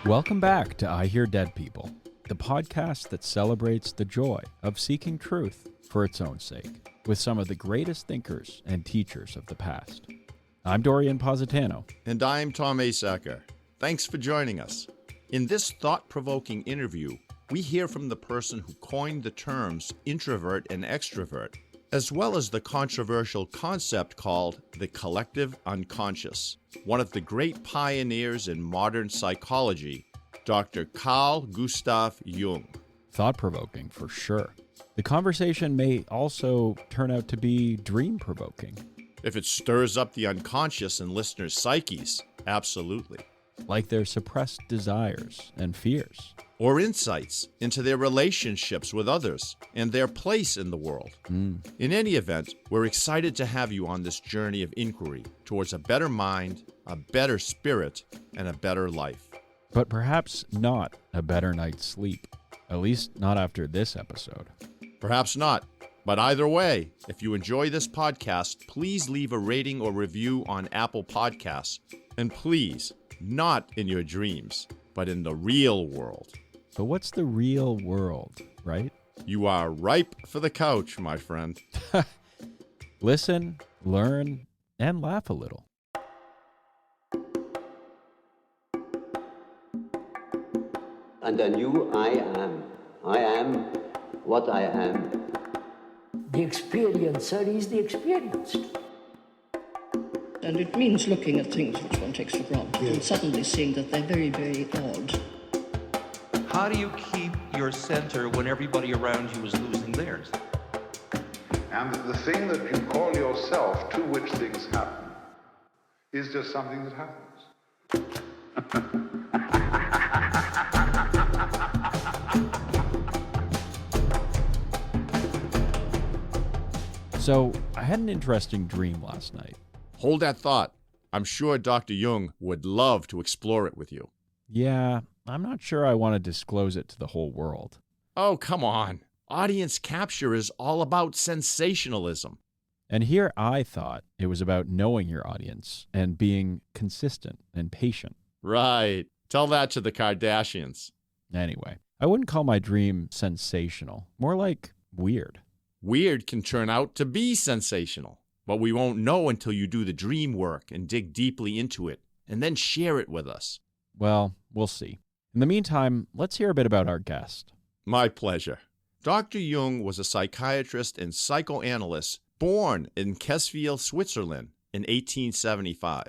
Welcome back to I Hear Dead People, the podcast that celebrates the joy of seeking truth for its own sake, with some of the greatest thinkers and teachers of the past. I'm Dorian Positano. And I'm Tom Asacker. Thanks for joining us. In this thought-provoking interview, we hear from the person who coined the terms introvert and extrovert, as well as the controversial concept called the collective unconscious, one of the great pioneers in modern psychology, Dr. Carl Gustav Jung. Thought-provoking, for sure. The conversation may also turn out to be dream-provoking. If it stirs up the unconscious in listeners' psyches, absolutely. Like their suppressed desires and fears. Or insights into their relationships with others and their place in the world. In any event, we're excited to have you on this journey of inquiry towards a better mind, a better spirit, and a better life. But perhaps not a better night's sleep. At least not after this episode. Perhaps not. But either way, if you enjoy this podcast, please leave a rating or review on Apple Podcasts. And please, not in your dreams, but in the real world. But what's the real world, right? You are ripe for the couch, my friend. Listen, learn, and laugh a little. And I knew I am. I am what I am. The experiencer is the experienced. And it means looking at things which one takes for granted and suddenly seeing that they're very, very odd. How do you keep your center when everybody around you is losing theirs? And the thing that you call yourself, to which things happen, is just something that happens. So, I had an interesting dream last night. Hold that thought. I'm sure Dr. Jung would love to explore it with you. Yeah, I'm not sure I want to disclose it to the whole world. Oh, come on. Audience capture is all about sensationalism. And here I thought it was about knowing your audience and being consistent and patient. Right. Tell that to the Kardashians. Anyway, I wouldn't call my dream sensational, more like weird. Weird can turn out to be sensational, but we won't know until you do the dream work and dig deeply into it, and then share it with us. Well, we'll see. In the meantime, let's hear a bit about our guest. My pleasure. Dr. Jung was a psychiatrist and psychoanalyst born in Kesville, Switzerland in 1875.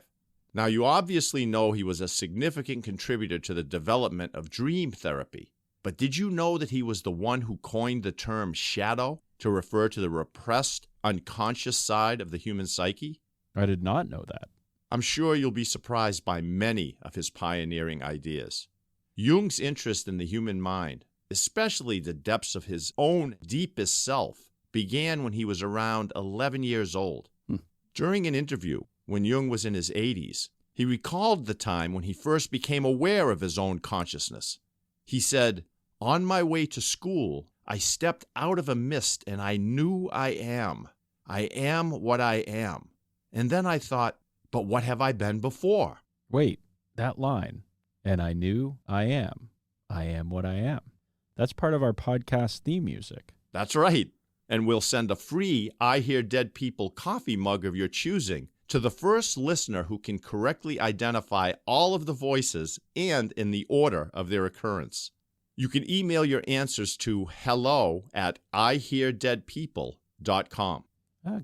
Now, you obviously know he was a significant contributor to the development of dream therapy. But did you know that he was the one who coined the term shadow to refer to the repressed, unconscious side of the human psyche? I did not know that. I'm sure you'll be surprised by many of his pioneering ideas. Jung's interest in the human mind, especially the depths of his own deepest self, began when he was around 11 years old. During an interview, when Jung was in his 80s, he recalled the time when he first became aware of his own consciousness. He said, "On my way to school, I stepped out of a mist and I knew I am. I am what I am. And then I thought, but what have I been before?" Wait, that line, "and I knew I am what I am." That's part of our podcast theme music. That's right. And we'll send a free I Hear Dead People coffee mug of your choosing to the first listener who can correctly identify all of the voices and in the order of their occurrence. You can email your answers to hello@iheardeadpeople.com.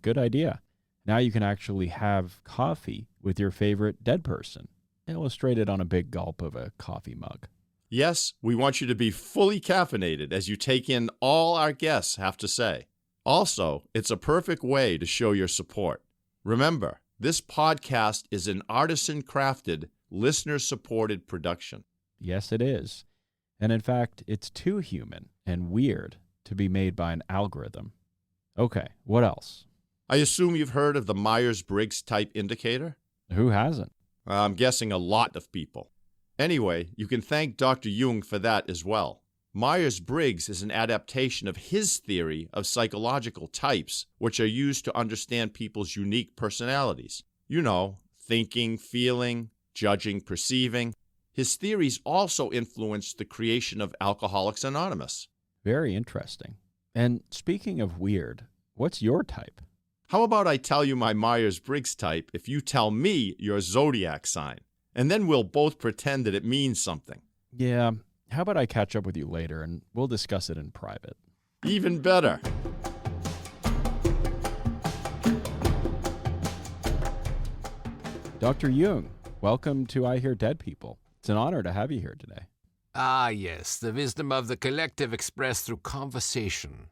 Good idea. Now you can actually have coffee with your favorite dead person, illustrated on a big gulp of a coffee mug. Yes, we want you to be fully caffeinated as you take in all our guests have to say. Also, it's a perfect way to show your support. Remember, this podcast is an artisan-crafted, listener-supported production. Yes, it is. And in fact, it's too human and weird to be made by an algorithm. Okay, what else? I assume you've heard of the Myers-Briggs type indicator? Who hasn't? I'm guessing a lot of people. Anyway, you can thank Dr. Jung for that as well. Myers-Briggs is an adaptation of his theory of psychological types, which are used to understand people's unique personalities. You know, thinking, feeling, judging, perceiving. His theories also influenced the creation of Alcoholics Anonymous. Very interesting. And speaking of weird, what's your type? How about I tell you my Myers-Briggs type if you tell me your zodiac sign? And then we'll both pretend that it means something. Yeah, how about I catch up with you later and we'll discuss it in private? Even better. Dr. Jung, welcome to I Hear Dead People. It's an honor to have you here today. Ah, yes, the wisdom of the collective expressed through conversation.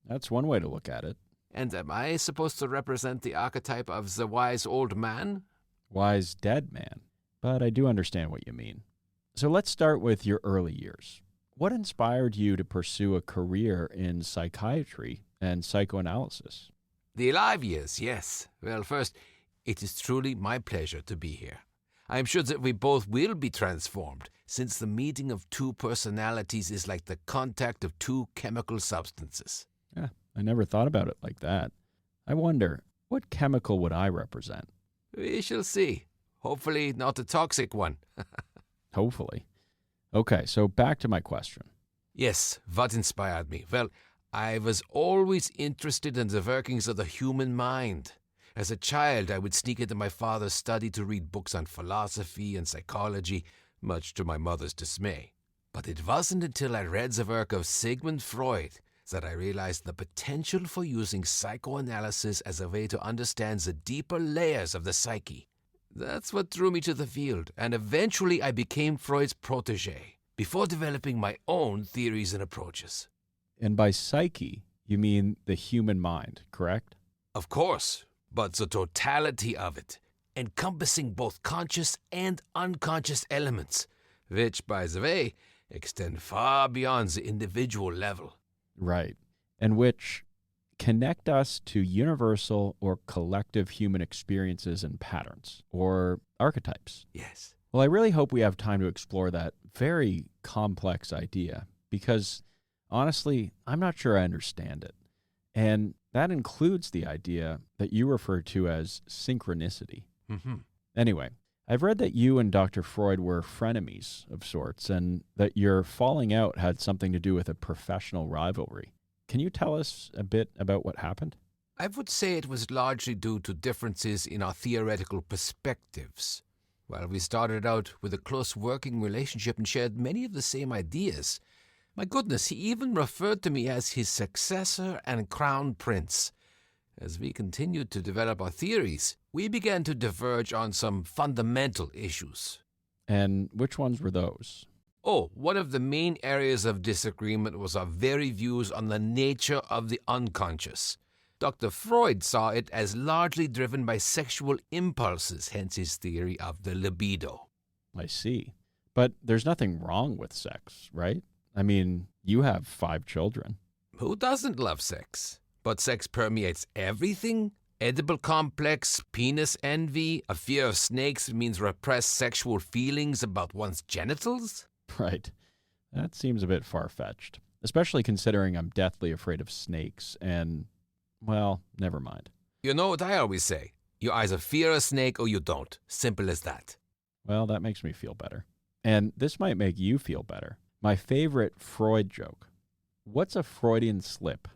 That's one way to look at it. And am I supposed to represent the archetype of the wise old man? Wise dead man. But I do understand what you mean. So let's start with your early years. What inspired you to pursue a career in psychiatry and psychoanalysis? The alive years, yes. Well, first, it is truly my pleasure to be here. I am sure that we both will be transformed, since the meeting of two personalities is like the contact of two chemical substances. Yeah, I never thought about it like that. I wonder, what chemical would I represent? We shall see. Hopefully not a toxic one. Hopefully. Okay, so back to my question. Yes, what inspired me? Well, I was always interested in the workings of the human mind. As a child, I would sneak into my father's study to read books on philosophy and psychology, much to my mother's dismay. But it wasn't until I read the work of Sigmund Freud that I realized the potential for using psychoanalysis as a way to understand the deeper layers of the psyche. That's what drew me to the field, and eventually I became Freud's protege, before developing my own theories and approaches. And by psyche, you mean the human mind, correct? Of course, but the totality of it, encompassing both conscious and unconscious elements, which, by the way, extend far beyond the individual level. Right. And which connect us to universal or collective human experiences and patterns, or archetypes. Yes. Well, I really hope we have time to explore that very complex idea, because honestly, I'm not sure I understand it. And that includes the idea that you refer to as synchronicity. Mm-hmm. Anyway, I've read that you and Dr. Freud were frenemies of sorts, and that your falling out had something to do with a professional rivalry. Can you tell us a bit about what happened? I would say it was largely due to differences in our theoretical perspectives. While we started out with a close working relationship and shared many of the same ideas, my goodness, he even referred to me as his successor and crown prince. As we continued to develop our theories, we began to diverge on some fundamental issues. And which ones were those? Oh, one of the main areas of disagreement was our very views on the nature of the unconscious. Dr. Freud saw it as largely driven by sexual impulses, hence his theory of the libido. I see. But there's nothing wrong with sex, right? I mean, you have 5 children. Who doesn't love sex? But sex permeates everything? Edible complex, penis envy, a fear of snakes means repressed sexual feelings about one's genitals? Right. That seems a bit far-fetched, especially considering I'm deathly afraid of snakes and, well, never mind. You know what I always say? You either fear a snake or you don't. Simple as that. Well, that makes me feel better. And this might make you feel better. My favorite Freud joke. What's a Freudian slip?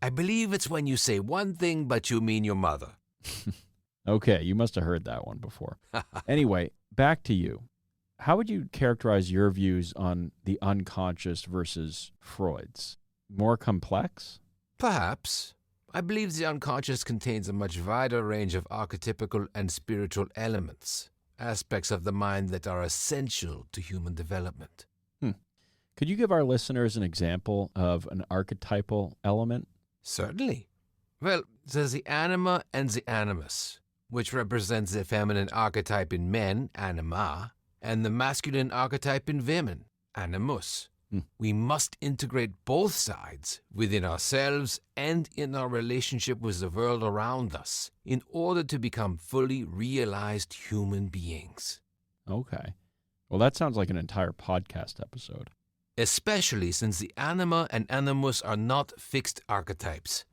I believe it's when you say one thing but you mean your mother. Okay, you must have heard that one before. Anyway, back to you. How would you characterize your views on the unconscious versus Freud's? More complex? Perhaps. I believe the unconscious contains a much wider range of archetypical and spiritual elements, aspects of the mind that are essential to human development. Could you give our listeners an example of an archetypal element? Certainly. Well, there's the anima and the animus, which represents the feminine archetype in men, anima, and the masculine archetype in women, animus. We must integrate both sides within ourselves and in our relationship with the world around us in order to become fully realized human beings. Okay. Well, that sounds like an entire podcast episode. Especially since the anima and animus are not fixed archetypes.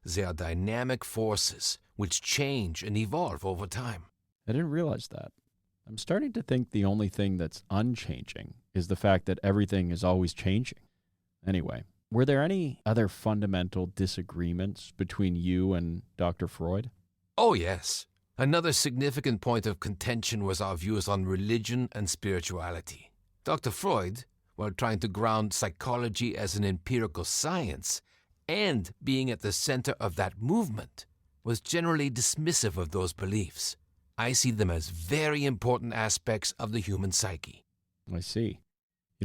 They are dynamic forces which change and evolve over time. I didn't realize that. I'm starting to think the only thing that's unchanging is the fact that everything is always changing. Anyway, were there any other fundamental disagreements between you and Dr. Freud? Oh, yes. Another significant point of contention was our views on religion and spirituality. Dr. Freud, while trying to ground psychology as an empirical science and being at the center of that movement, was generally dismissive of those beliefs. I see them as very important aspects of the human psyche. I see.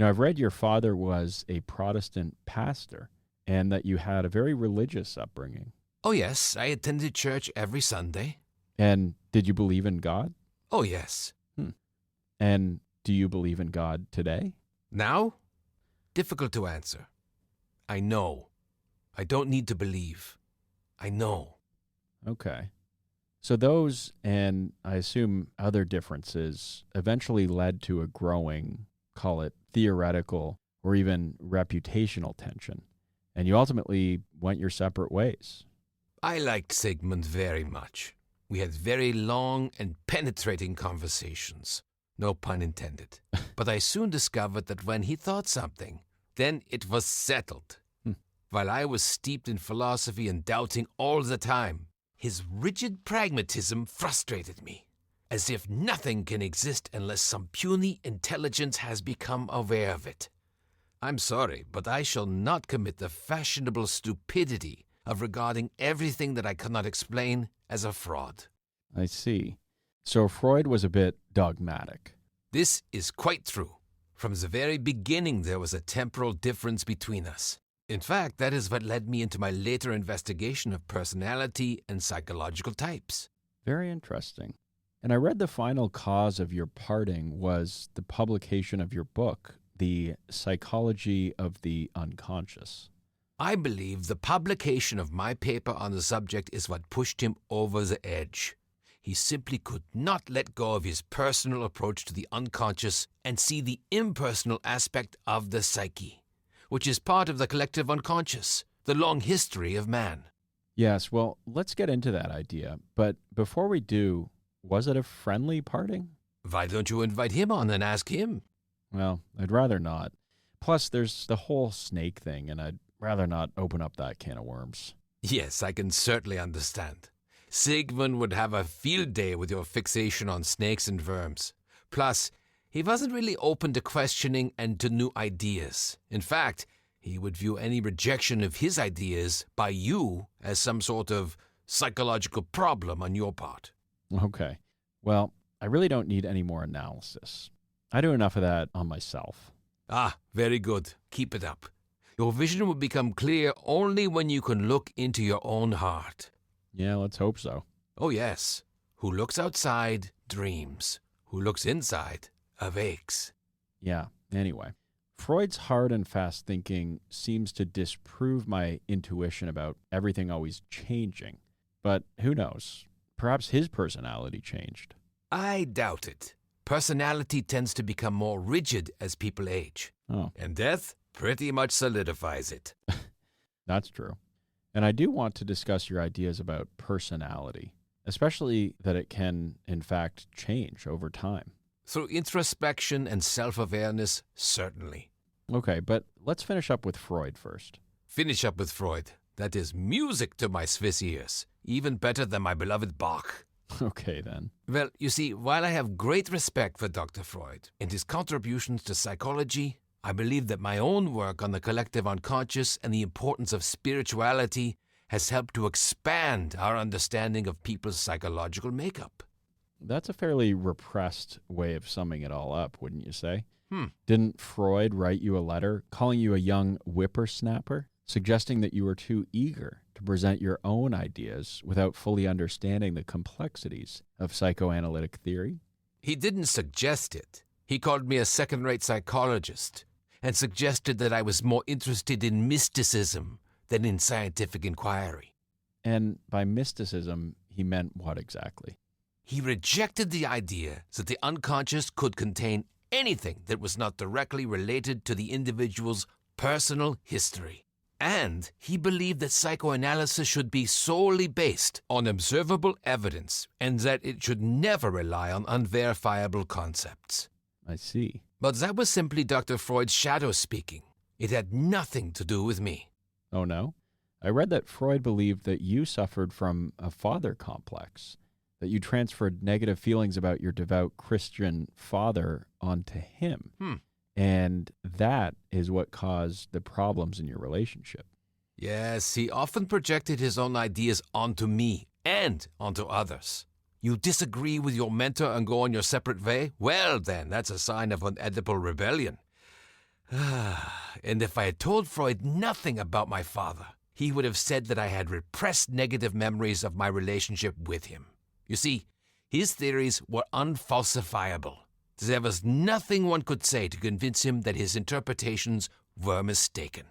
I've read your father was a Protestant pastor and that you had a very religious upbringing. Oh, yes, I attended church every Sunday. And did you believe in God? Oh, yes. And do you believe in God today? Now? Difficult to answer. I know. I don't need to believe. I know. Okay. So those, and I assume other differences, eventually led to a growing, call it theoretical or even reputational tension, and you ultimately went your separate ways. I liked Sigmund very much. We had very long and penetrating conversations. No pun intended. But I soon discovered that when he thought something, then it was settled. While I was steeped in philosophy and doubting all the time, his rigid pragmatism frustrated me, as if nothing can exist unless some puny intelligence has become aware of it. I'm sorry, but I shall not commit the fashionable stupidity of regarding everything that I cannot explain as a fraud. I see. So Freud was a bit dogmatic. This is quite true. From the very beginning, there was a temporal difference between us. In fact, that is what led me into my later investigation of personality and psychological types. Very interesting. And I read the final cause of your parting was the publication of your book, The Psychology of the Unconscious. I believe the publication of my paper on the subject is what pushed him over the edge. He simply could not let go of his personal approach to the unconscious and see the impersonal aspect of the psyche, which is part of the collective unconscious, the long history of man. Yes, well, let's get into that idea. But before we do, was it a friendly parting? Why don't you invite him on and ask him? Well, I'd rather not. Plus, there's the whole snake thing, and I'd rather not open up that can of worms. Yes, I can certainly understand. Sigmund would have a field day with your fixation on snakes and worms. Plus, he wasn't really open to questioning and to new ideas. In fact, he would view any rejection of his ideas by you as some sort of psychological problem on your part. Okay. Well, I really don't need any more analysis. I do enough of that on myself. Ah, very good. Keep it up. Your vision will become clear only when you can look into your own heart. Yeah, let's hope so. Oh, yes. Who looks outside dreams. Who looks inside awakes. Yeah, anyway. Freud's hard and fast thinking seems to disprove my intuition about everything always changing. But who knows? Perhaps his personality changed. I doubt it. Personality tends to become more rigid as people age. Oh. And death pretty much solidifies it. That's true. And I do want to discuss your ideas about personality, especially that it can, in fact, change over time. Through introspection and self-awareness, certainly. Okay, but let's finish up with Freud first. Finish up with Freud. That is music to my Swiss ears. Even better than my beloved Bach. Okay, then. Well, you see, while I have great respect for Dr. Freud and his contributions to psychology, I believe that my own work on the collective unconscious and the importance of spirituality has helped to expand our understanding of people's psychological makeup. That's a fairly repressed way of summing it all up, wouldn't you say? Didn't Freud write you a letter calling you a young whippersnapper, suggesting that you were too eager to present your own ideas without fully understanding the complexities of psychoanalytic theory? He didn't suggest it. He called me a second-rate psychologist and suggested that I was more interested in mysticism than in scientific inquiry. And by mysticism, he meant what exactly? He rejected the idea that the unconscious could contain anything that was not directly related to the individual's personal history. And he believed that psychoanalysis should be solely based on observable evidence and that it should never rely on unverifiable concepts. I see. But that was simply Dr. Freud's shadow speaking. It had nothing to do with me. Oh, no? I read that Freud believed that you suffered from a father complex, that you transferred negative feelings about your devout Christian father onto him. And that is what caused the problems in your relationship. Yes, he often projected his own ideas onto me and onto others. You disagree with your mentor and go on your separate way? Well, then, that's a sign of unedible rebellion. And if I had told Freud nothing about my father, he would have said that I had repressed negative memories of my relationship with him. You see, his theories were unfalsifiable. There was nothing one could say to convince him that his interpretations were mistaken.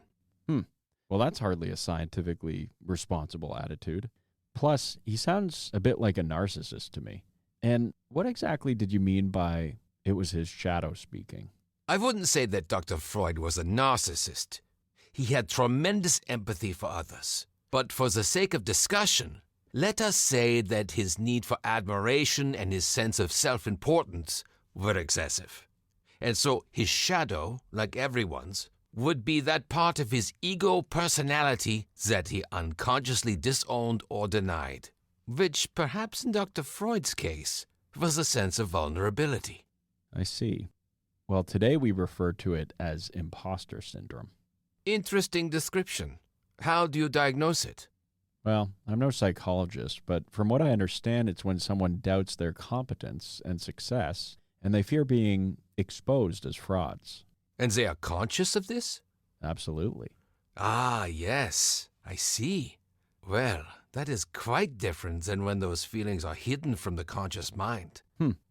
Well, that's hardly a scientifically responsible attitude. Plus, he sounds a bit like a narcissist to me. And what exactly did you mean by it was his shadow speaking? I wouldn't say that Dr. Freud was a narcissist. He had tremendous empathy for others. But for the sake of discussion, let us say that his need for admiration and his sense of self-importance were excessive. And so his shadow, like everyone's, would be that part of his ego personality that he unconsciously disowned or denied, which perhaps in Dr. Freud's case was a sense of vulnerability. I see. Well, today we refer to it as imposter syndrome. Interesting description. How do you diagnose it? Well, I'm no psychologist, but from what I understand, it's when someone doubts their competence and success, and they fear being exposed as frauds. And they are conscious of this? Absolutely. Ah, yes, I see. Well, that is quite different than when those feelings are hidden from the conscious mind.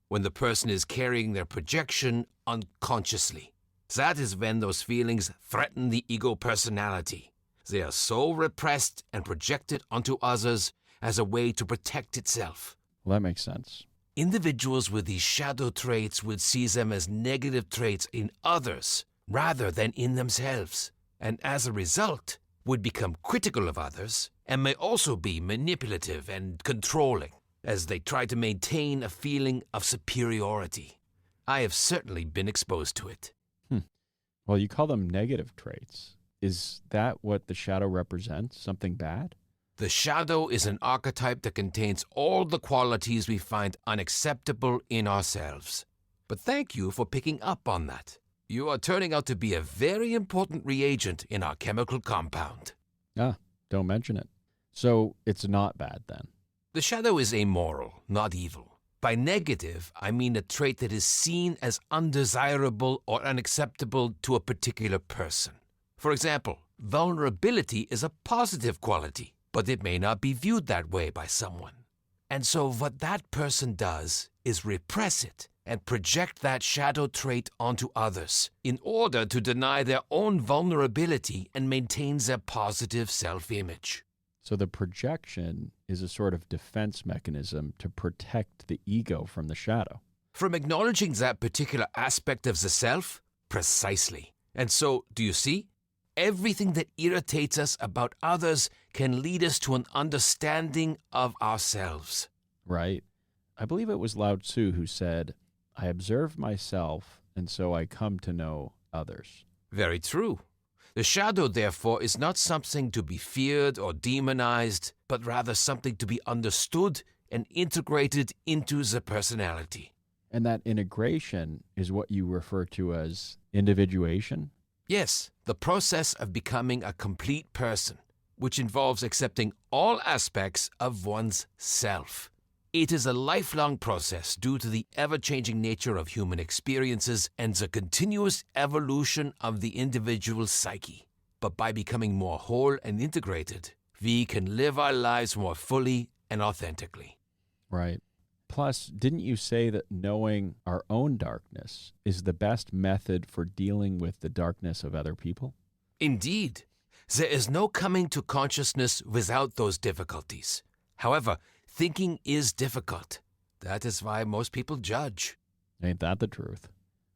When the person is carrying their projection unconsciously. That is when those feelings threaten the ego personality. They are so repressed and projected onto others as a way to protect itself. Well, that makes sense. Individuals with these shadow traits would see them as negative traits in others rather than in themselves, and as a result would become critical of others and may also be manipulative and controlling as they try to maintain a feeling of superiority. I have certainly been exposed to it. Well, you call them negative traits. Is that what the shadow represents? Something bad? The shadow is an archetype that contains all the qualities we find unacceptable in ourselves. But thank you for picking up on that. You are turning out to be a very important reagent in our chemical compound. Don't mention it. So it's not bad then? The shadow is amoral, not evil. By negative, I mean a trait that is seen as undesirable or unacceptable to a particular person. For example, vulnerability is a positive quality, but it may not be viewed that way by someone. And so what that person does is repress it and project that shadow trait onto others in order to deny their own vulnerability and maintain their positive self-image. So the projection is a sort of defense mechanism to protect the ego from the shadow. From acknowledging that particular aspect of the self? Precisely. And so, do you see? Everything that irritates us about others can lead us to an understanding of ourselves. Right. I believe it was Lao Tzu who said, I observe myself, and so I come to know others. Very true. The shadow, therefore, is not something to be feared or demonized, but rather something to be understood and integrated into the personality. And that integration is what you refer to as individuation? Yes, the process of becoming a complete person, which involves accepting all aspects of one's self. It is a lifelong process due to the ever-changing nature of human experiences and the continuous evolution of the individual psyche. But by becoming more whole and integrated, we can live our lives more fully and authentically. Right. Plus, didn't you say that knowing our own darkness is the best method for dealing with the darkness of other people? Indeed. There is no coming to consciousness without those difficulties. However, thinking is difficult. That is why most people judge. Ain't that the truth?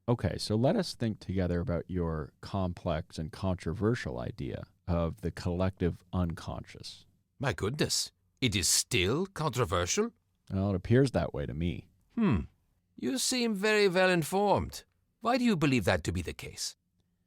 Okay, so let us think together about your complex and controversial idea of the collective unconscious. My goodness, it is still controversial? Well, it appears that way to me. You seem very well informed. Why do you believe that to be the case?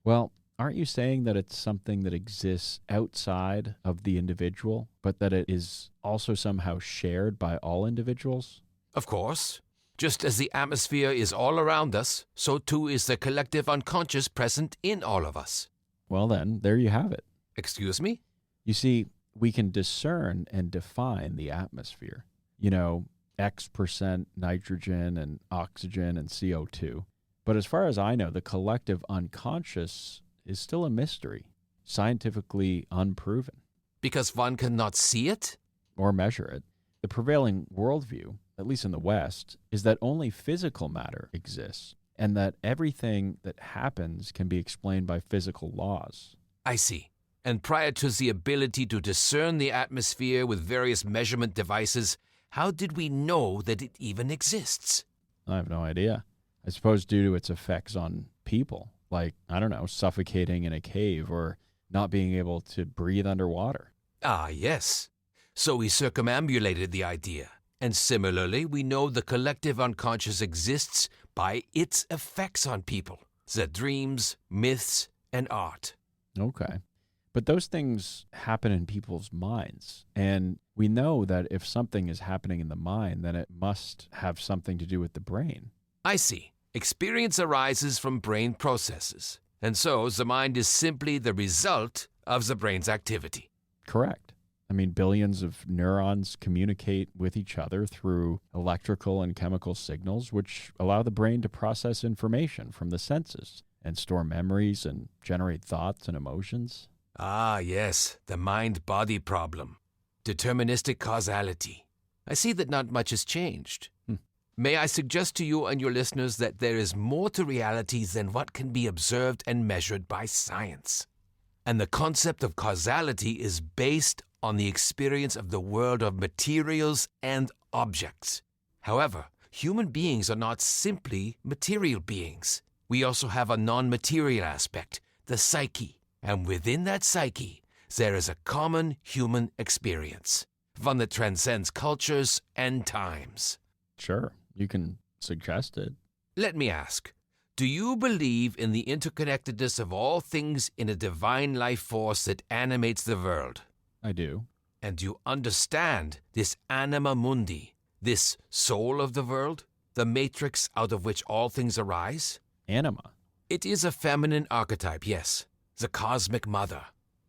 Well, aren't you saying that it's something that exists outside of the individual, but that it is also somehow shared by all individuals? Of course. Just as the atmosphere is all around us, so too is the collective unconscious present in all of us. Well then, there you have it. Excuse me? You see, we can discern and define the atmosphere. X% nitrogen and oxygen and CO2. But as far as I know, the collective unconscious is still a mystery, scientifically unproven. Because one cannot see it? Or measure it. The prevailing worldview, at least in the West, is that only physical matter exists, and that everything that happens can be explained by physical laws. I see. And prior to the ability to discern the atmosphere with various measurement devices, how did we know that it even exists? I have no idea. I suppose due to its effects on people, like, suffocating in a cave or not being able to breathe underwater. Ah, yes. So we circumambulated the idea. And similarly, we know the collective unconscious exists by its effects on people, the dreams, myths, and art. Okay. But those things happen in people's minds. And we know that if something is happening in the mind, then it must have something to do with the brain. I see. Experience arises from brain processes. And so the mind is simply the result of the brain's activity. Correct. Billions of neurons communicate with each other through electrical and chemical signals, which allow the brain to process information from the senses and store memories and generate thoughts and emotions. Ah, yes, the mind-body problem. Deterministic causality. I see that not much has changed. May I suggest to you and your listeners that there is more to reality than what can be observed and measured by science. And the concept of causality is based on the experience of the world of materials and objects. However, human beings are not simply material beings. We also have a non-material aspect, the psyche. And within that psyche, there is a common human experience, one that transcends cultures and times. Sure, you can suggest it. Let me ask, do you believe in the interconnectedness of all things in a divine life force that animates the world? I do. And do you understand this anima mundi, this soul of the world, the matrix out of which all things arise? Anima? It is a feminine archetype, yes. The cosmic mother.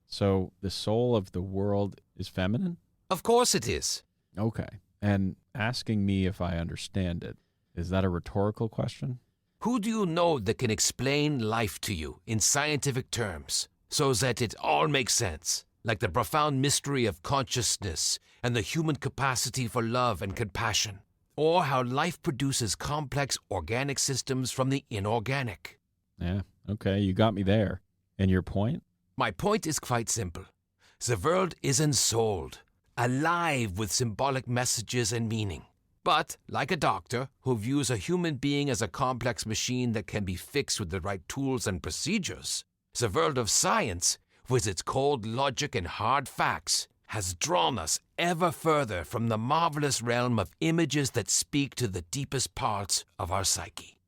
So the soul of the world is feminine? Of course it is. Okay. And asking me if I understand it, is that a rhetorical question? Who do you know that can explain life to you in scientific terms so that it all makes sense? Like the profound mystery of consciousness and the human capacity for love and compassion. Or how life produces complex organic systems from the inorganic. Yeah, okay, you got me there. And your point? My point is quite simple. The world is ensouled, alive with symbolic messages and meaning. But, like a doctor who views a human being as a complex machine that can be fixed with the right tools and procedures, the world of science, with its cold logic and hard facts, has drawn us ever further from the marvelous realm of images that speak to the deepest parts of our psyche.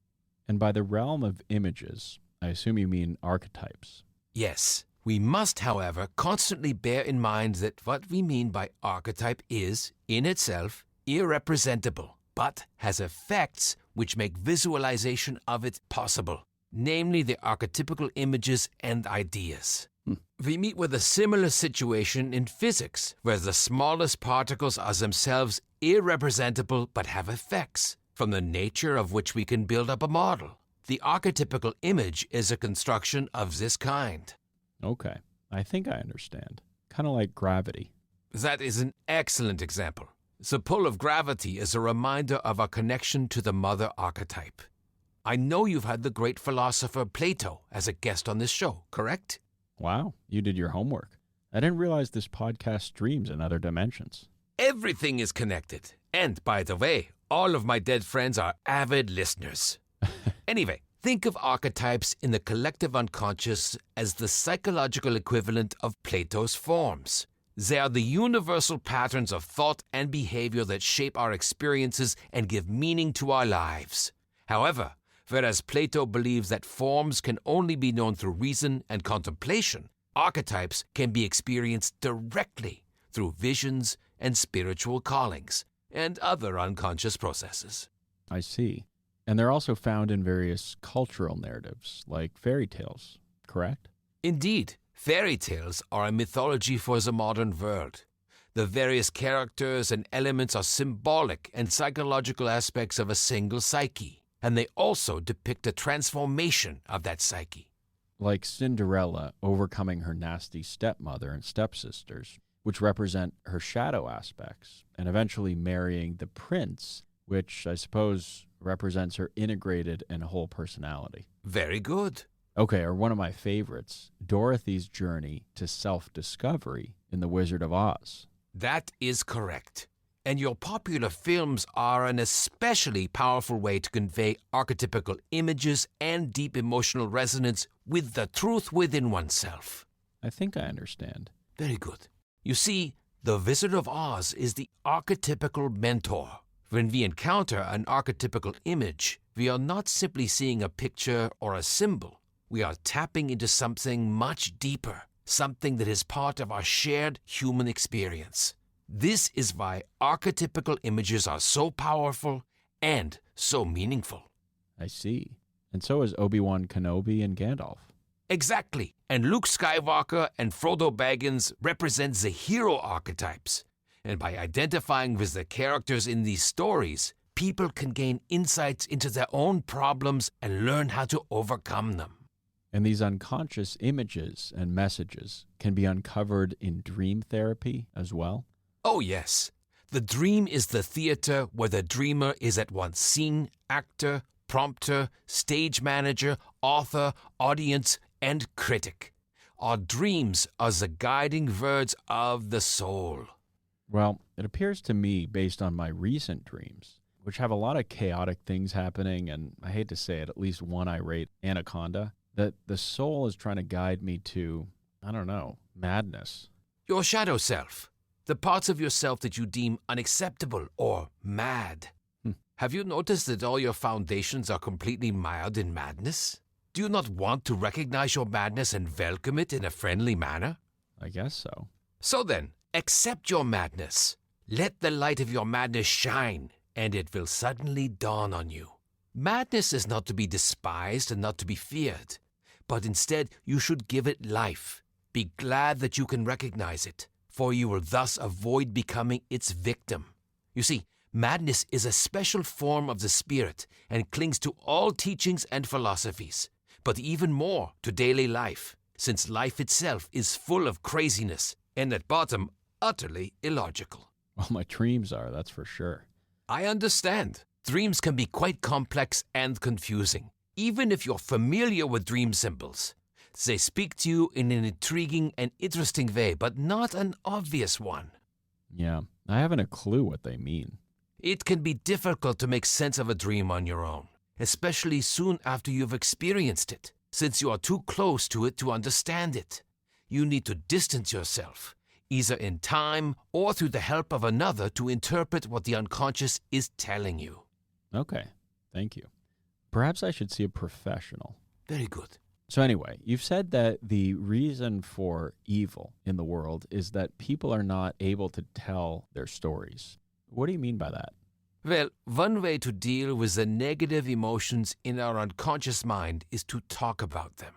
And by the realm of images, I assume you mean archetypes. Yes. We must, however, constantly bear in mind that what we mean by archetype is, in itself, irrepresentable, but has effects which make visualization of it possible, namely the archetypical images and ideas. We meet with a similar situation in physics, where the smallest particles are themselves irrepresentable but have effects, from the nature of which we can build up a model. The archetypical image is a construction of this kind. Okay, I think I understand. Kind of like gravity. That is an excellent example. The pull of gravity is a reminder of our connection to the mother archetype. I know you've had the great philosopher Plato as a guest on this show, correct? Wow, you did your homework. I didn't realize this podcast streams in other dimensions. Everything is connected. And, by the way, all of my dead friends are avid listeners. Anyway, Think of archetypes in the collective unconscious as the psychological equivalent of Plato's forms. They are the universal patterns of thought and behavior that shape our experiences and give meaning to our lives. However, whereas Plato believes that forms can only be known through reason and contemplation, archetypes can be experienced directly through visions and spiritual callings and other unconscious processes. I see. And they're also found in various cultural narratives, like fairy tales, correct? Indeed, fairy tales are a mythology for the modern world. The various characters and elements are symbolic and psychological aspects of a single psyche, and they also depict a transformation of that psyche. Like Cinderella overcoming her nasty stepmother and stepsisters, which represent her shadow aspects, and eventually marrying the prince, which I suppose represents her integrated and whole personality. Very good. Okay, or one of my favorites, Dorothy's journey to self-discovery in The Wizard of Oz. That is correct. And your popular films are an especially powerful way to convey archetypical images and deep emotional resonance with the truth within oneself. I think I understand. Very good. You see, the Wizard of Oz is the archetypical mentor. When we encounter an archetypical image, we are not simply seeing a picture or a symbol. We are tapping into something much deeper, something that is part of our shared human experience. This is why archetypical images are so powerful and so meaningful. I see. And so is Obi-Wan Kenobi and Gandalf. Exactly. And Luke Skywalker and Frodo Baggins represent the hero archetypes. And by identifying with the characters in these stories, people can gain insights into their own problems and learn how to overcome them. And these unconscious images and messages can be uncovered in dream therapy as well? Oh, yes. The dream is the theater where the dreamer is at once scene, actor, prompter, stage manager, author, audience, and critic. Our dreams are the guiding words of the soul. Well, it appears to me, based on my recent dreams, which have a lot of chaotic things happening, and I hate to say it, at least one irate anaconda, that the soul is trying to guide me to, I don't know, madness. Your shadow self. The parts of yourself that you deem unacceptable or mad. Have you noticed that all your foundations are completely mired in madness? Do you not want to recognize your madness and welcome it in a friendly manner? I guess so. So then, accept your madness. Let the light of your madness shine, and it will suddenly dawn on you. Madness is not to be despised and not to be feared, but instead you should give it life. Be glad that you can recognize it, for you will thus avoid becoming its victim. You see, madness is a special form of the spirit and clings to all teachings and philosophies, but even more to daily life, since life itself is full of craziness and at bottom utterly illogical. Well, my dreams are, that's for sure. I understand. Dreams can be quite complex and confusing, even if you're familiar with dream symbols. They speak to you in an intriguing and interesting way, but not an obvious one. Yeah, I haven't a clue what they mean. It can be difficult to make sense of a dream on your own, especially soon after you've experienced it, since you are too close to it to understand it. You need to distance yourself, either in time or through the help of another, to interpret what the unconscious is telling you. Okay, thank you. Perhaps I should see a professional. Very good. So anyway, you've said that the reason for evil in the world is that people are not able to tell their stories. What do you mean by that? Well, one way to deal with the negative emotions in our unconscious mind is to talk about them.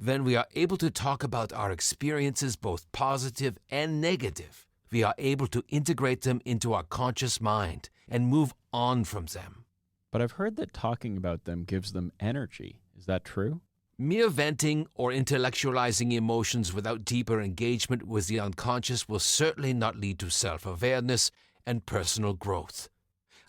When we are able to talk about our experiences, both positive and negative, we are able to integrate them into our conscious mind and move on from them. But I've heard that talking about them gives them energy. Is that true? Mere venting or intellectualizing emotions without deeper engagement with the unconscious will certainly not lead to self-awareness and personal growth.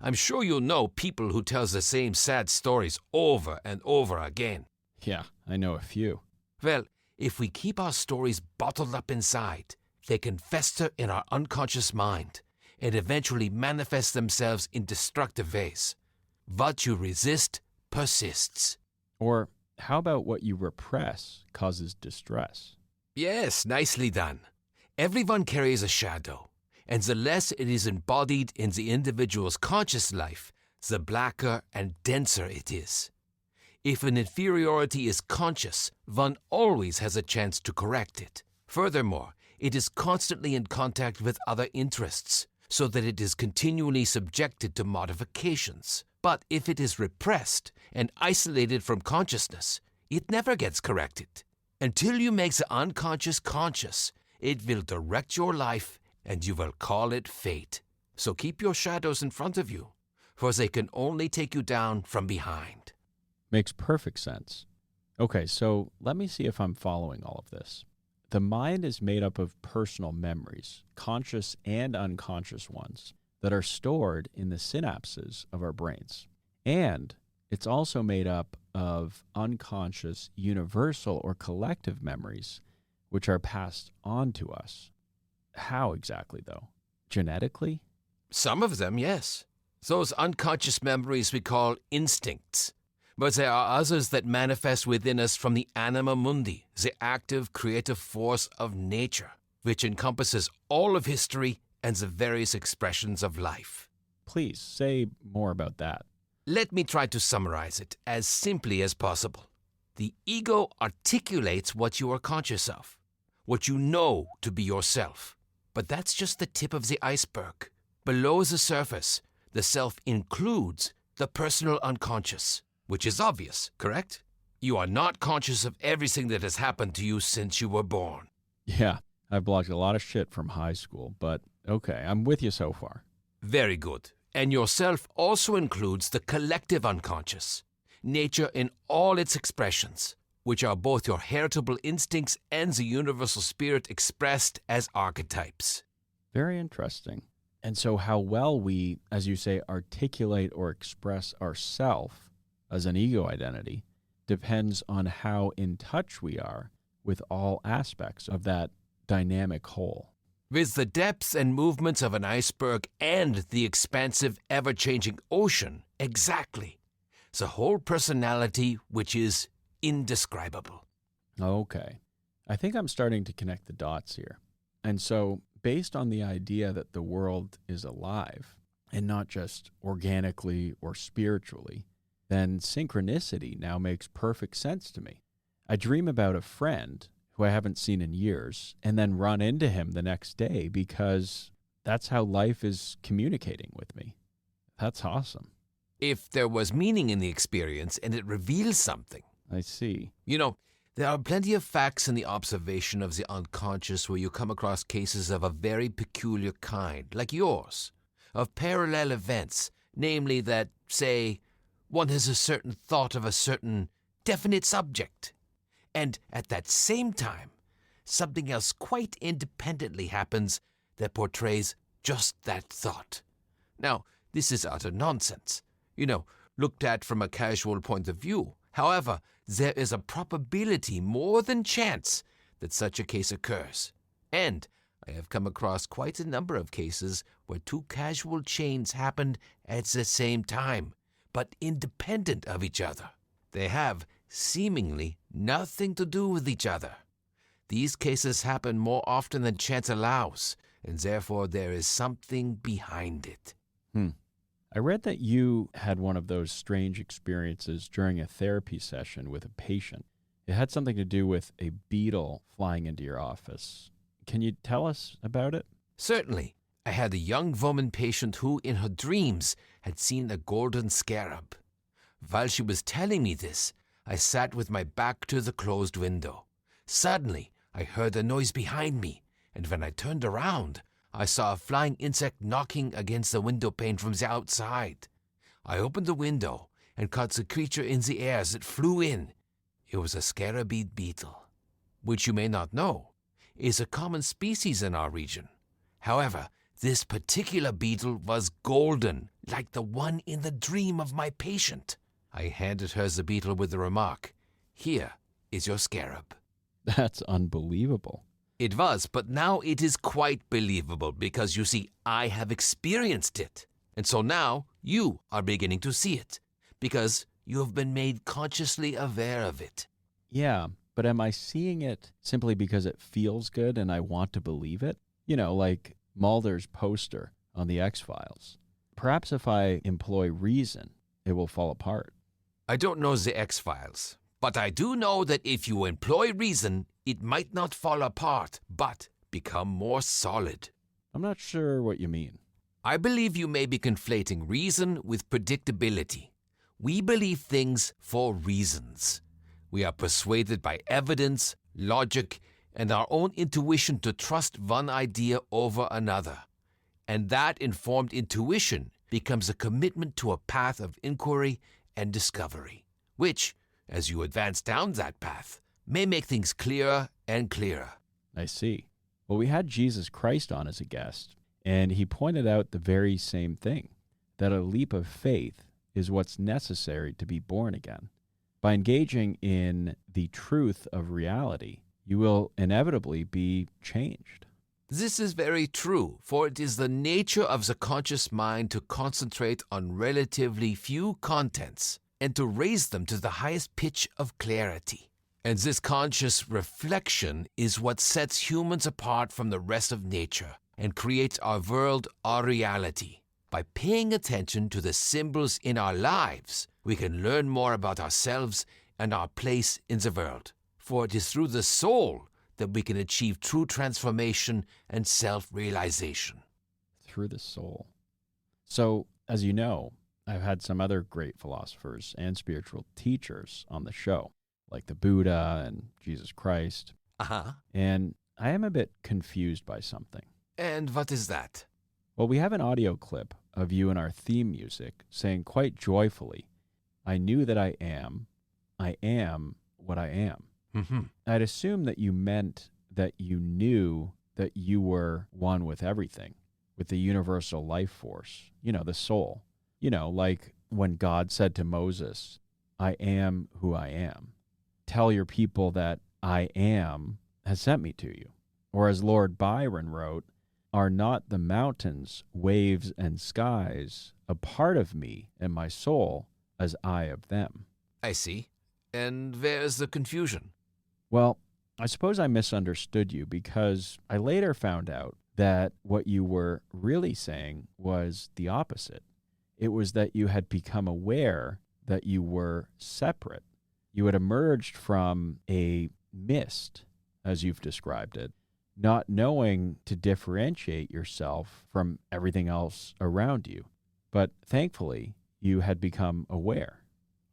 I'm sure you know people who tell the same sad stories over and over again. Yeah, I know a few. Well, if we keep our stories bottled up inside, they can fester in our unconscious mind and eventually manifest themselves in destructive ways. What you resist persists. Or how about what you repress causes distress? Yes, nicely done. Everyone carries a shadow, and the less it is embodied in the individual's conscious life, the blacker and denser it is. If an inferiority is conscious, one always has a chance to correct it. Furthermore, it is constantly in contact with other interests, so that it is continually subjected to modifications. But if it is repressed and isolated from consciousness, it never gets corrected. Until you make the unconscious conscious, it will direct your life and you will call it fate. So keep your shadows in front of you, for they can only take you down from behind. Makes perfect sense. Okay, so let me see if I'm following all of this. The mind is made up of personal memories, conscious and unconscious ones, that are stored in the synapses of our brains. And it's also made up of unconscious, universal, or collective memories, which are passed on to us. How exactly, though? Genetically? Some of them, yes. Those unconscious memories we call instincts. But there are others that manifest within us from the anima mundi, the active, creative force of nature, which encompasses all of history and the various expressions of life. Please say more about that. Let me try to summarize it as simply as possible. The ego articulates what you are conscious of, what you know to be yourself. But that's just the tip of the iceberg. Below the surface, the self includes the personal unconscious, which is obvious, correct? You are not conscious of everything that has happened to you since you were born. Yeah, I've blocked a lot of shit from high school, but okay, I'm with you so far. Very good. And yourself also includes the collective unconscious, nature in all its expressions, which are both your heritable instincts and the universal spirit expressed as archetypes. Very interesting. And so how well we, as you say, articulate or express ourself as an ego identity depends on how in touch we are with all aspects of that dynamic whole. With the depths and movements of an iceberg and the expansive, ever-changing ocean, exactly. The whole personality which is indescribable. Okay. I think I'm starting to connect the dots here. And so, based on the idea that the world is alive and not just organically or spiritually, then synchronicity now makes perfect sense to me. I dream about a friend who I haven't seen in years and then run into him the next day because that's how life is communicating with me. That's awesome. If there was meaning in the experience and it reveals something. I see. You know, there are plenty of facts in the observation of the unconscious where you come across cases of a very peculiar kind, like yours, of parallel events, namely that, say, one has a certain thought of a certain definite subject, and at that same time, something else quite independently happens that portrays just that thought. Now, this is utter nonsense, looked at from a casual point of view. However, there is a probability more than chance that such a case occurs. And I have come across quite a number of cases where two casual chains happened at the same time, but independent of each other. They have seemingly nothing to do with each other. These cases happen more often than chance allows, and therefore there is something behind it. I read that you had one of those strange experiences during a therapy session with a patient. It had something to do with a beetle flying into your office. Can you tell us about it? Certainly. I had a young woman patient who, in her dreams, had seen a golden scarab. While she was telling me this, I sat with my back to the closed window. Suddenly, I heard a noise behind me, and when I turned around, I saw a flying insect knocking against the window pane from the outside. I opened the window and caught the creature in the air as it flew in. It was a scarabid beetle, which you may not know, is a common species in our region. However, this particular beetle was golden, like the one in the dream of my patient. I handed her the beetle with the remark, "Here is your scarab." That's unbelievable. It was, but now it is quite believable because, you see, I have experienced it. And so now you are beginning to see it because You have been made consciously aware of it. Yeah, but am I seeing it simply because it feels good and I want to believe it? You know, like Mulder's poster on the X-Files. Perhaps if I employ reason, it will fall apart. I don't know the X-Files, but I do know that if you employ reason, it might not fall apart, but become more solid. I'm not sure what you mean. I believe you may be conflating reason with predictability. We believe things for reasons. We are persuaded by evidence, logic, and our own intuition to trust one idea over another. And that informed intuition becomes a commitment to a path of inquiry and discovery, which, as you advance down that path, may make things clearer and clearer. I see. Well, we had Jesus Christ on as a guest, and he pointed out the very same thing, that a leap of faith is what's necessary to be born again. By engaging in the truth of reality, you will inevitably be changed. This is very true, for it is the nature of the conscious mind to concentrate on relatively few contents and to raise them to the highest pitch of clarity. And this conscious reflection is what sets humans apart from the rest of nature and creates our world, our reality. By paying attention to the symbols in our lives, we can learn more about ourselves and our place in the world. For it is through the soul that we can achieve true transformation and self-realization. Through the soul. So, as you know, I've had some other great philosophers and spiritual teachers on the show, like the Buddha and Jesus Christ. And I am a bit confused by something. And what is that? Well, we have an audio clip of you in our theme music saying quite joyfully, I knew that I am what I am. Mm-hmm. I'd assume that you meant that you knew that you were one with everything, with the universal life force, the soul. Like when God said to Moses, I am who I am. Tell your people that I am has sent me to you. Or as Lord Byron wrote, are not the mountains, waves, and skies a part of me and my soul as I of them? I see. And where's the confusion? Well, I suppose I misunderstood you because I later found out that what you were really saying was the opposite. It was that you had become aware that you were separate. You had emerged from a mist, as you've described it, not knowing to differentiate yourself from everything else around you. But thankfully, you had become aware.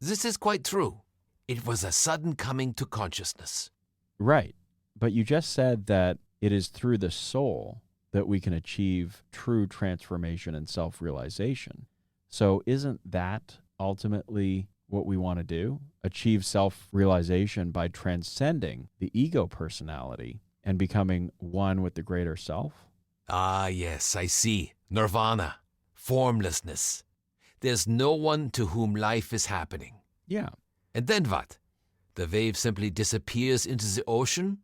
This is quite true. It was a sudden coming to consciousness. Right. But you just said that it is through the soul that we can achieve true transformation and self-realization. So isn't that ultimately what we want to do? Achieve self-realization by transcending the ego personality and becoming one with the greater self? Ah, yes, I see. Nirvana. Formlessness. There's no one to whom life is happening. Yeah. And then what? The wave simply disappears into the ocean?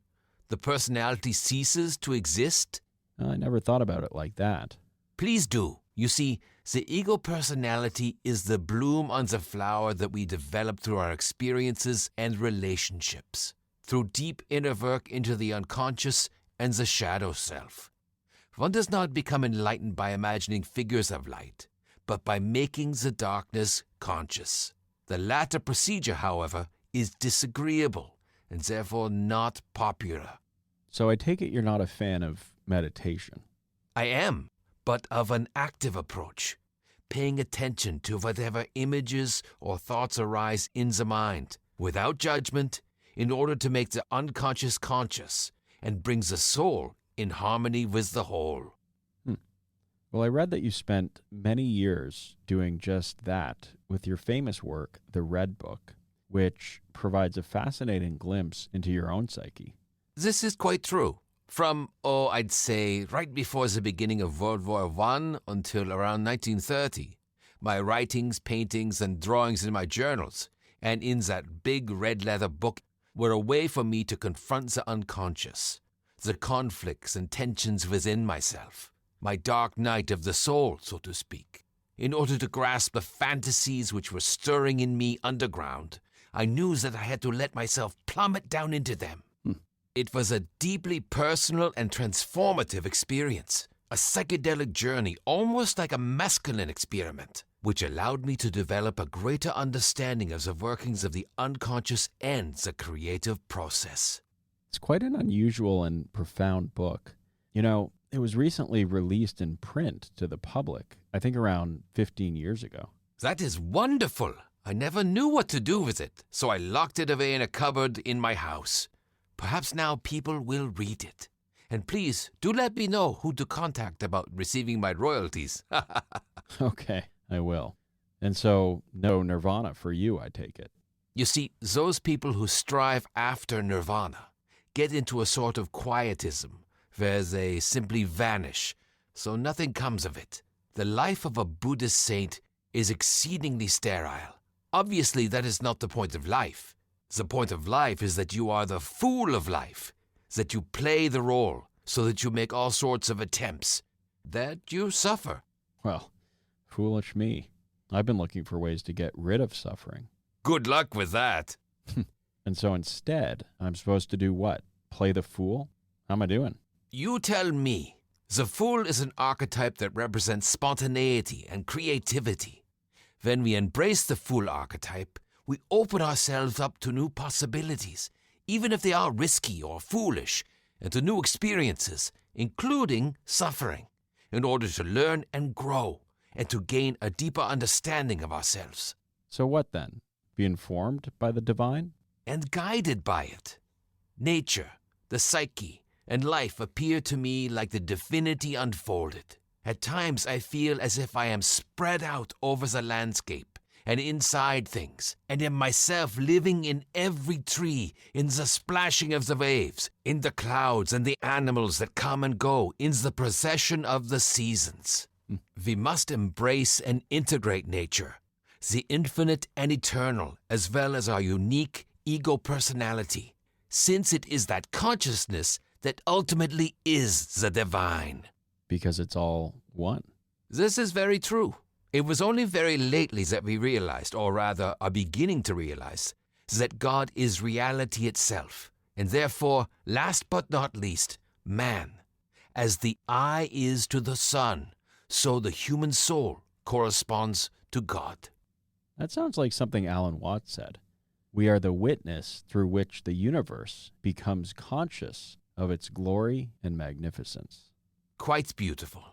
The personality ceases to exist? I never thought about it like that. Please do. You see, the ego personality is the bloom on the flower that we develop through our experiences and relationships, through deep inner work into the unconscious and the shadow self. One does not become enlightened by imagining figures of light, but by making the darkness conscious. The latter procedure, however, is disagreeable and therefore not popular. So I take it you're not a fan of meditation. I am, but of an active approach, paying attention to whatever images or thoughts arise in the mind, without judgment, in order to make the unconscious conscious and brings the soul in harmony with the whole. Well, I read that you spent many years doing just that with your famous work, The Red Book, which provides a fascinating glimpse into your own psyche. This is quite true. From, I'd say, right before the beginning of World War I until around 1930, my writings, paintings, and drawings in my journals, and in that big red leather book, were a way for me to confront the unconscious, the conflicts and tensions within myself, my dark night of the soul, so to speak. In order to grasp the fantasies which were stirring in me underground, I knew that I had to let myself plummet down into them. It was a deeply personal and transformative experience, a psychedelic journey almost like a masculine experiment, which allowed me to develop a greater understanding of the workings of the unconscious and the creative process. It's quite an unusual and profound book. You know, it was recently released in print to the public, I think around 15 years ago. That is wonderful. I never knew what to do with it, so I locked it away in a cupboard in my house. Perhaps now people will read it. And please, do let me know who to contact about receiving my royalties. Okay, I will. And so, no nirvana for you, I take it. You see, those people who strive after nirvana get into a sort of quietism, where they simply vanish, so nothing comes of it. The life of a Buddhist saint is exceedingly sterile. Obviously, that is not the point of life. The point of life is that you are the fool of life, that you play the role, so that you make all sorts of attempts, that you suffer. Well, foolish me. I've been looking for ways to get rid of suffering. Good luck with that. And so instead, I'm supposed to do what? Play the fool? How am I doing? You tell me. The fool is an archetype that represents spontaneity and creativity. When we embrace the fool archetype, we open ourselves up to new possibilities, even if they are risky or foolish, and to new experiences, including suffering, in order to learn and grow, and to gain a deeper understanding of ourselves. So what then? Be informed by the divine? And guided by it. Nature, the psyche, and life appear to me like the divinity unfolded. At times I feel as if I am spread out over the landscape and inside things, and am myself living in every tree, in the splashing of the waves, in the clouds and the animals that come and go, in the procession of the seasons. We must embrace and integrate nature, the infinite and eternal, as well as our unique ego personality, since it is that consciousness that ultimately is the divine. Because it's all one. This is very true. It was only very lately that we realized, or rather are beginning to realize, that God is reality itself, and therefore, last but not least, man. As the eye is to the sun, so the human soul corresponds to God. That sounds like something Alan Watts said. We are the witness through which the universe becomes conscious of its glory and magnificence. Quite beautiful.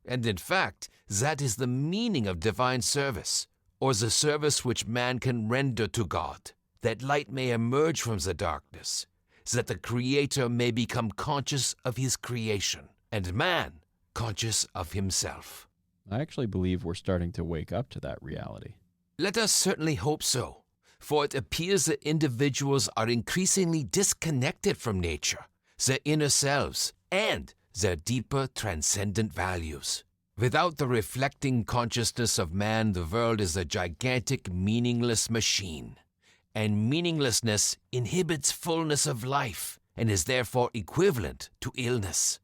And in fact, that is the meaning of divine service, or the service which man can render to God, that light may emerge from the darkness, so that the Creator may become conscious of his creation, and man conscious of himself. I actually believe we're starting to wake up to that reality. Let us certainly hope so, for it appears that individuals are increasingly disconnected from nature, their inner selves, and their deeper transcendent values. Without the reflecting consciousness of man, the world is a gigantic, meaningless machine. And meaninglessness inhibits fullness of life and is therefore equivalent to illness.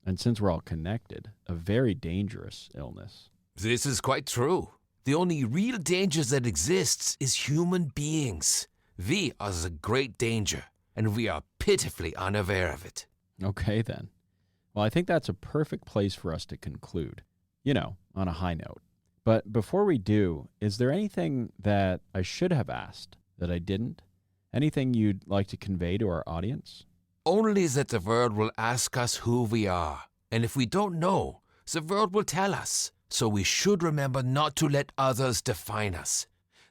And since we're all connected, a very dangerous illness. This is quite true. The only real danger that exists is human beings. We are the great danger, and we are pitifully unaware of it. Okay, then. Well, I think that's a perfect place for us to conclude, on a high note. But before we do, is there anything that I should have asked that I didn't? Anything you'd like to convey to our audience? Only that the world will ask us who we are, and if we don't know, the world will tell us. So we should remember not to let others define us.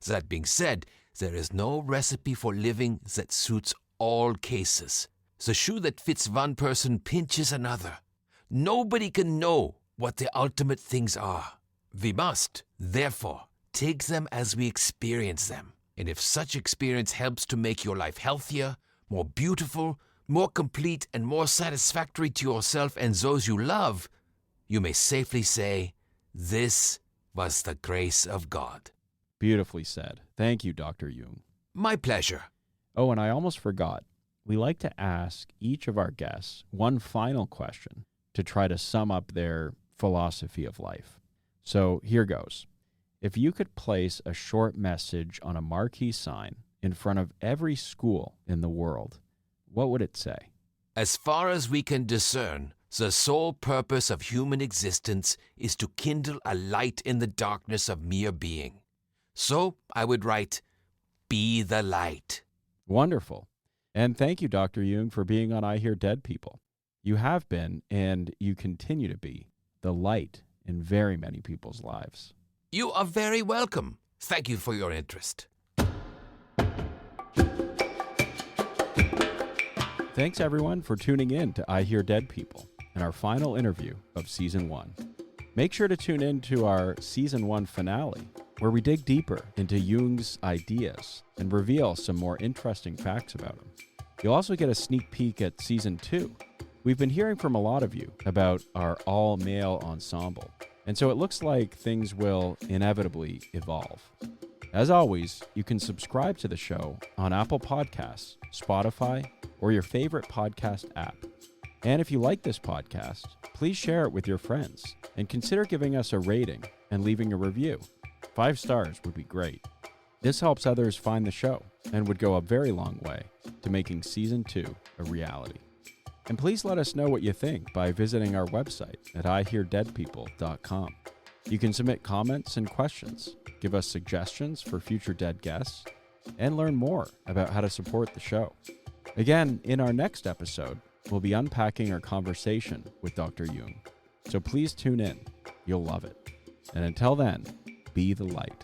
That being said, there is no recipe for living that suits all cases. The shoe that fits one person pinches another. Nobody can know what the ultimate things are. We must, therefore, take them as we experience them. And if such experience helps to make your life healthier, more beautiful, more complete, and more satisfactory to yourself and those you love, you may safely say, this was the grace of God. Beautifully said. Thank you, Dr. Jung. My pleasure. Oh, and I almost forgot. We like to ask each of our guests one final question to try to sum up their philosophy of life. So here goes. If you could place a short message on a marquee sign in front of every school in the world, what would it say? As far as we can discern, the sole purpose of human existence is to kindle a light in the darkness of mere being. So I would write, be the light. Wonderful. And thank you, Dr. Jung, for being on I Hear Dead People. You have been, and you continue to be, the light in very many people's lives. You are very welcome. Thank you for your interest. Thanks, everyone, for tuning in to I Hear Dead People and our final interview of Season 1. Make sure to tune in to our Season 1 finale, where we dig deeper into Jung's ideas and reveal some more interesting facts about him. You'll also get a sneak peek at Season 2. We've been hearing from a lot of you about our all-male ensemble, and so it looks like things will inevitably evolve. As always, you can subscribe to the show on Apple Podcasts, Spotify, or your favorite podcast app. And if you like this podcast, please share it with your friends and consider giving us a rating and leaving a review. 5 stars would be great. This helps others find the show and would go a very long way to making Season 2 a reality. And please let us know what you think by visiting our website at iheardeadpeople.com. You can submit comments and questions, give us suggestions for future dead guests, and learn more about how to support the show. Again, in our next episode, we'll be unpacking our conversation with Dr. Jung. So please tune in. You'll love it. And until then, be the light.